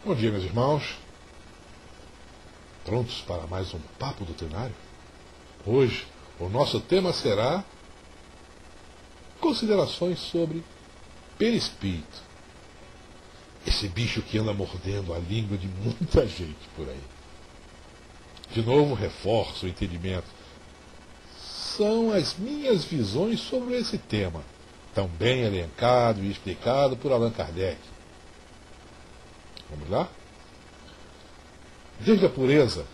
Bom dia, meus irmãos. Prontos para mais um Papo Doutrinário? Hoje, o nosso tema será considerações sobre perispírito. Esse bicho que anda mordendo a língua de muita gente por aí. De novo, reforço o entendimento. São as minhas visões sobre esse tema, tão bem elencado e explicado por Allan Kardec. Vamos lá? Desde a pureza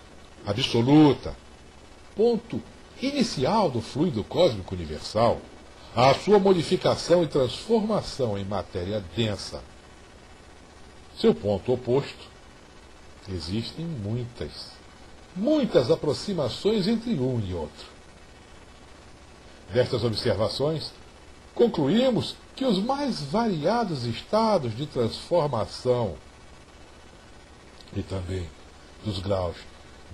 absoluta, ponto inicial do fluido cósmico universal, à sua modificação e transformação em matéria densa. Seu ponto oposto, existem muitas aproximações entre um e outro. Destas observações, concluímos que os mais variados estados de transformação e também dos graus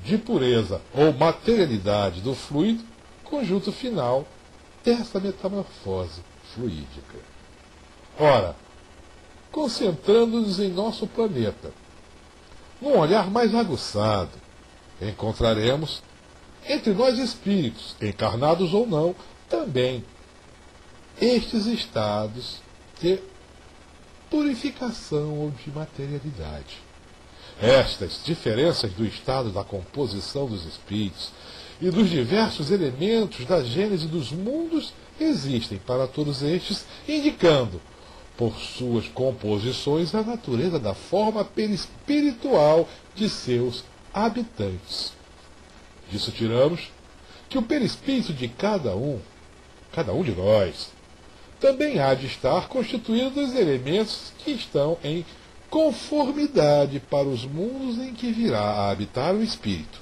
de pureza ou materialidade do fluido, conjunto final dessa metamorfose fluídica. Ora, concentrando-nos em nosso planeta, num olhar mais aguçado, encontraremos, entre nós espíritos, encarnados ou não, também estes estados de purificação ou de materialidade. Estas diferenças do estado da composição dos espíritos e dos diversos elementos da gênese dos mundos existem para todos estes, indicando, por suas composições, a natureza da forma perispiritual de seus habitantes. Disso tiramos que o perispírito de cada um de nós, também há de estar constituído dos elementos que estão em conformidade para os mundos em que virá a habitar o espírito.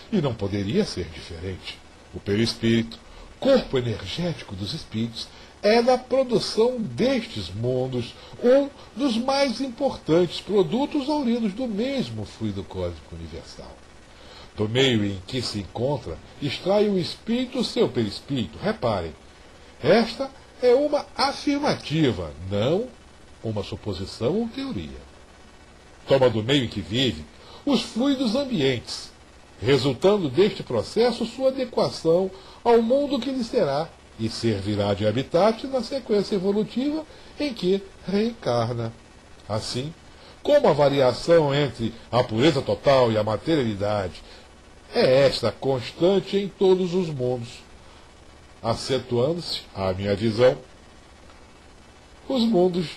E não poderia ser diferente. O perispírito, corpo energético dos espíritos, é da produção destes mundos um dos mais importantes produtos oriundos do mesmo fluido cósmico universal. Do meio em que se encontra, extrai o espírito o seu perispírito. Reparem, esta é uma afirmativa, não uma suposição ou teoria. Toma do meio em que vive os fluidos ambientes, resultando deste processo sua adequação ao mundo que lhe será e servirá de habitat na sequência evolutiva em que reencarna. Assim, como a variação entre a pureza total e a materialidade é esta constante em todos os mundos, acentuando-se, à minha visão, os mundos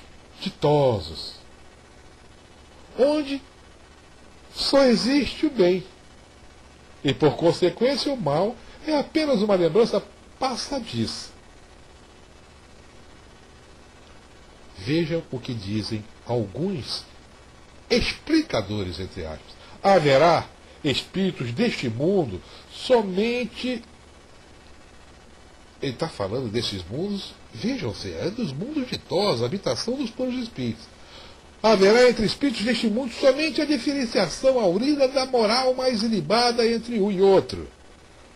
ditosos, onde só existe o bem, e por consequência o mal é apenas uma lembrança passadiça. Vejam o que dizem alguns explicadores, entre aspas. Haverá espíritos deste mundo somente. Ele está falando desses mundos, vejam-se, é dos mundos ditosos, a habitação dos planos de espíritos. Haverá entre espíritos deste mundo somente a diferenciação aurida da moral mais ilibada entre um e outro,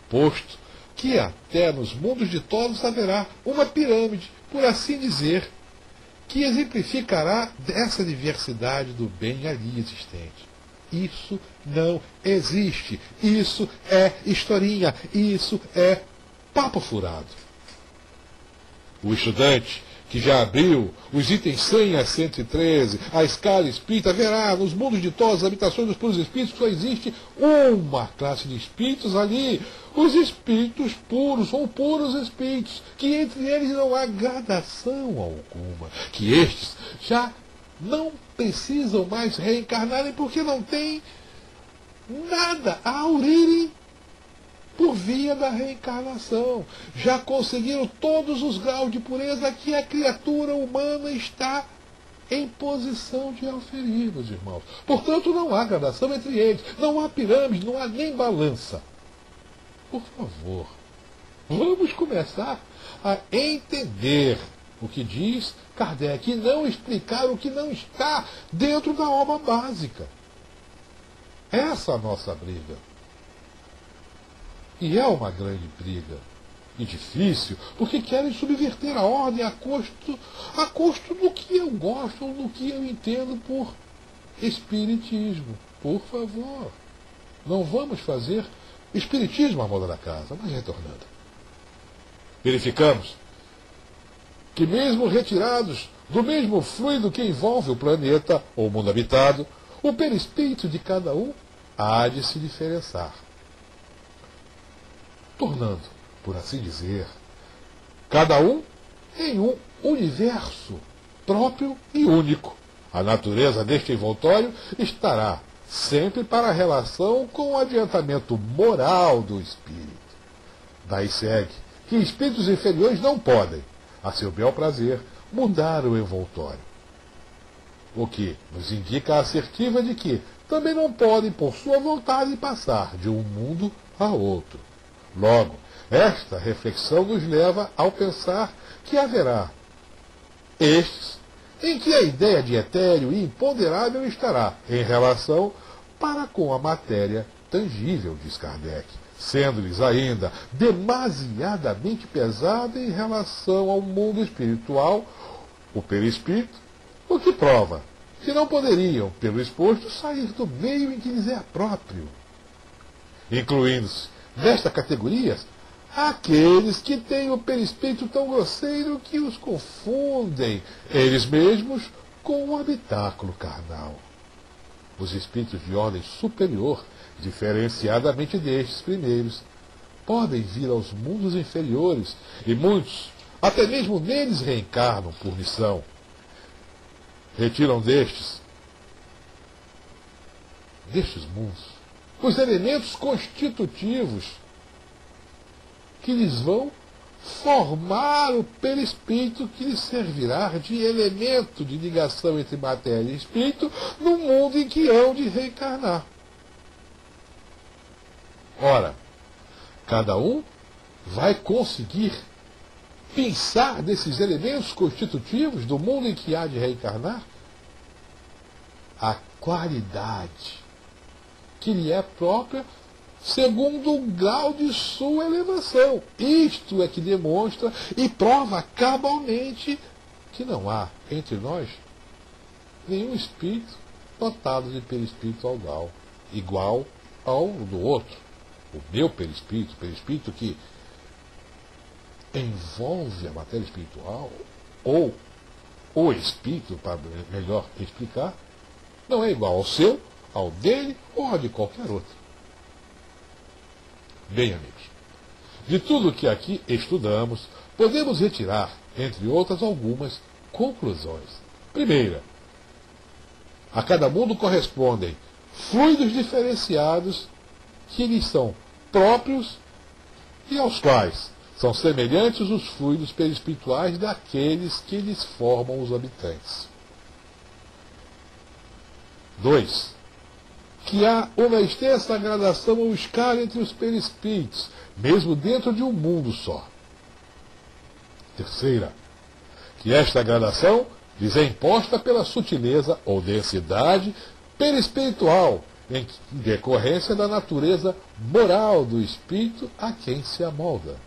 posto que até nos mundos ditosos haverá uma pirâmide, por assim dizer, que exemplificará essa diversidade do bem ali existente. Isso não existe. Isso é historinha. Isso é papo furado. O estudante que já abriu os itens 100 a 113, a escala espírita, verá nos mundos ditosos, habitações dos puros espíritos, só existe uma classe de espíritos ali, os espíritos puros, ou puros espíritos, que entre eles não há gradação alguma, que estes já não precisam mais reencarnarem porque não têm nada a aurirem por via da reencarnação. Já conseguiram todos os graus de pureza que a criatura humana está em posição de auferir, meus irmãos. Portanto, não há gradação entre eles, não há pirâmide, não há nem balança. Por favor, vamos começar a entender o que diz Kardec e não explicar o que não está dentro da obra básica. Essa é a nossa briga. E é uma grande briga. E difícil, porque querem subverter a ordem a custo do que eu gosto, ou do que eu entendo por espiritismo. Por favor, não vamos fazer espiritismo à moda da casa. Mas retornando, verificamos que mesmo retirados do mesmo fluido que envolve o planeta ou o mundo habitado, o perispírito de cada um há de se diferenciar, tornando, por assim dizer, cada um em um universo próprio e único. A natureza deste envoltório estará sempre para a relação com o adiantamento moral do espírito. Daí segue que espíritos inferiores não podem, a seu bel prazer, mudar o envoltório. O que nos indica a assertiva de que também não podem, por sua vontade, passar de um mundo a outro. Logo, esta reflexão nos leva ao pensar que haverá estes em que a ideia de etéreo e imponderável estará em relação para com a matéria tangível, diz Kardec, sendo-lhes ainda demasiadamente pesada em relação ao mundo espiritual, o perispírito, o que prova que não poderiam, pelo exposto, sair do meio em que lhes é próprio, incluindo-se nesta categoria aqueles que têm o perispírito tão grosseiro que os confundem, eles mesmos, com o habitáculo carnal. Os espíritos de ordem superior, diferenciadamente destes primeiros, podem vir aos mundos inferiores, e muitos, até mesmo neles, reencarnam por missão. Retiram destes mundos, os elementos constitutivos que lhes vão formar o perispírito que lhes servirá de elemento de ligação entre matéria e espírito no mundo em que hão de reencarnar. Ora, cada um vai conseguir pensar desses elementos constitutivos do mundo em que há de reencarnar a qualidade que lhe é própria segundo o grau de sua elevação. Isto é que demonstra e prova cabalmente que não há entre nós nenhum espírito dotado de perispírito igual ao do outro. O meu perispírito, o perispírito que envolve a matéria espiritual, ou o espírito, para melhor explicar, não é igual ao seu, ao dele ou ao de qualquer outro. Bem, amigos, de tudo que aqui estudamos, podemos retirar, entre outras, algumas conclusões. Primeira, a cada mundo correspondem fluidos diferenciados que lhes são próprios e aos quais são semelhantes os fluidos perispirituais daqueles que lhes formam os habitantes. 2. Que há uma extensa gradação ou escala entre os perispíritos, mesmo dentro de um mundo só. Terceira, que esta gradação lhes é imposta pela sutileza ou densidade perispiritual, em decorrência da natureza moral do espírito a quem se amolda.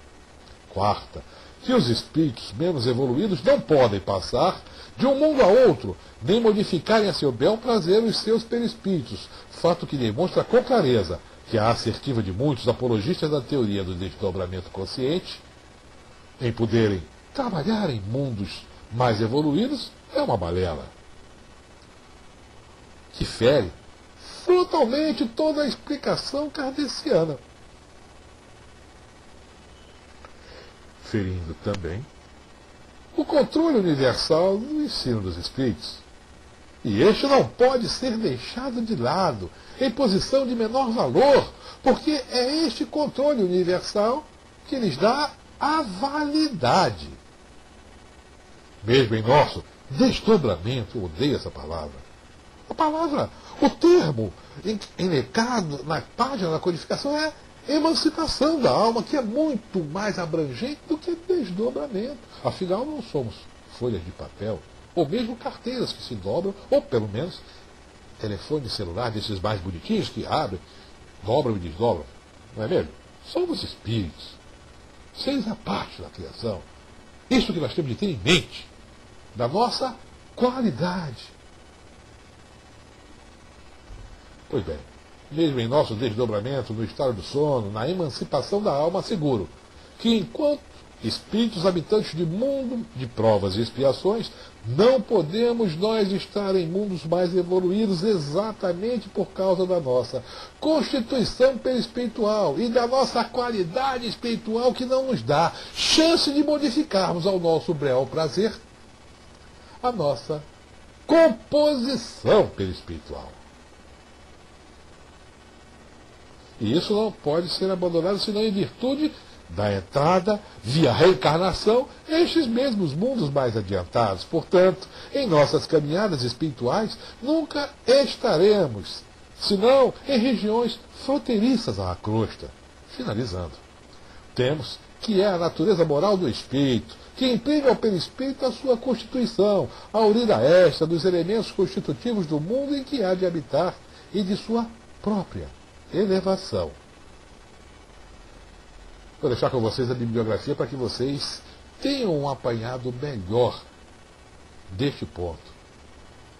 Quarta, que os espíritos menos evoluídos não podem passar de um mundo a outro, nem modificarem a seu bel prazer os seus perispíritos, fato que demonstra com clareza que a assertiva de muitos apologistas da teoria do desdobramento consciente, em poderem trabalhar em mundos mais evoluídos, é uma balela, que fere frontalmente toda a explicação kardeciana, ferindo também o controle universal do ensino dos espíritos. E este não pode ser deixado de lado, em posição de menor valor, porque é este controle universal que lhes dá a validade. Mesmo em nosso desdobramento, eu odeio essa palavra. A palavra, o termo indicado na página da codificação é emancipação da alma, que é muito mais abrangente do que desdobramento. Afinal, não somos folhas de papel, ou mesmo carteiras que se dobram, ou pelo menos telefone celular desses mais bonitinhos que abrem, dobram e desdobram. Não é mesmo? Somos espíritos, seres à parte da criação. Isso que nós temos de ter em mente, da nossa qualidade. Pois bem, mesmo em nosso desdobramento, no estado do sono, na emancipação da alma, asseguro que enquanto espíritos habitantes de mundo de provas e expiações, não podemos nós estar em mundos mais evoluídos exatamente por causa da nossa constituição perispiritual e da nossa qualidade espiritual que não nos dá chance de modificarmos ao nosso bel prazer a nossa composição perispiritual. E isso não pode ser abandonado senão em virtude da entrada, via reencarnação, estes mesmos mundos mais adiantados. Portanto, em nossas caminhadas espirituais, nunca estaremos, senão em regiões fronteiriças à crosta. Finalizando, temos que é a natureza moral do espírito, que imprime ao perispírito a sua constituição, aurida esta dos elementos constitutivos do mundo em que há de habitar e de sua própria elevação. Vou deixar com vocês a bibliografia para que vocês tenham um apanhado melhor deste ponto.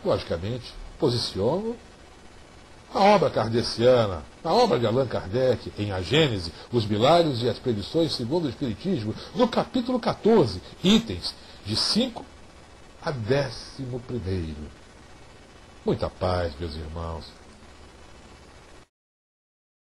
Logicamente, posiciono a obra kardeciana, a obra de Allan Kardec, em A Gênese, os Milagres e as Predições segundo o Espiritismo, no capítulo 14, itens de 5 a 11º. Muita paz, meus irmãos.